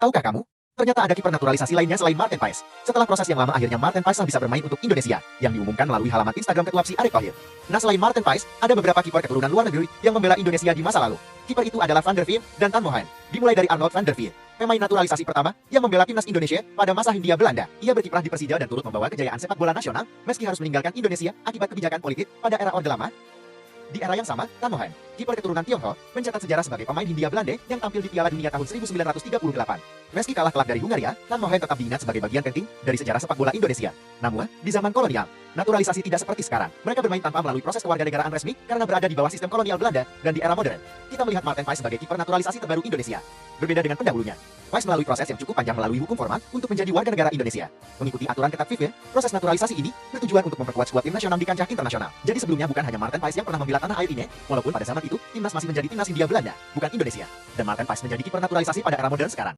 Tahukah kamu? Ternyata ada kiper naturalisasi lainnya selain Maarten Paes. Setelah proses yang lama, akhirnya Maarten Paes bisa bermain untuk Indonesia, yang diumumkan melalui halaman Instagram Ketua PSI Arief Thohir. Nah, selain Maarten Paes, ada beberapa kiper keturunan luar negeri yang membela Indonesia di masa lalu. Kiper itu adalah Van der Veer dan Tan Mohan. Dimulai dari Arnold van der Veer, pemain naturalisasi pertama yang membela timnas Indonesia pada masa Hindia Belanda. Ia berkiprah di Persija dan turut membawa kejayaan sepak bola nasional, meski harus meninggalkan Indonesia akibat kebijakan politik pada era Orde Lama. Di era yang sama, Tan Mohan, kiper keturunan Tionghoa, mencatat sejarah sebagai pemain Hindia Belanda yang tampil di Piala Dunia tahun 1938. Meski kalah telak dari Hungaria, Tan Mohan tetap diingat sebagai bagian penting dari sejarah sepak bola Indonesia. Namun, di zaman kolonial, naturalisasi tidak seperti sekarang. Mereka bermain tanpa melalui proses kewarganegaraan resmi karena berada di bawah sistem kolonial Belanda, dan di era modern, kita melihat Maarten Paes sebagai kiper naturalisasi terbaru Indonesia. Berbeda dengan pendahulunya, Paes melalui proses yang cukup panjang melalui hukum formal untuk menjadi warga negara Indonesia. Mengikuti aturan ketat FIFA, proses naturalisasi ini bertujuan untuk memperkuat skuad tim nasional di kancah internasional. Jadi sebelumnya bukan hanya Maarten Paes yang pernah membela tanah air ini, walaupun pada zaman itu timnas masih menjadi timnas Hindia Belanda, bukan Indonesia. Dan Maarten Paes menjadi kiper naturalisasi pada era modern sekarang.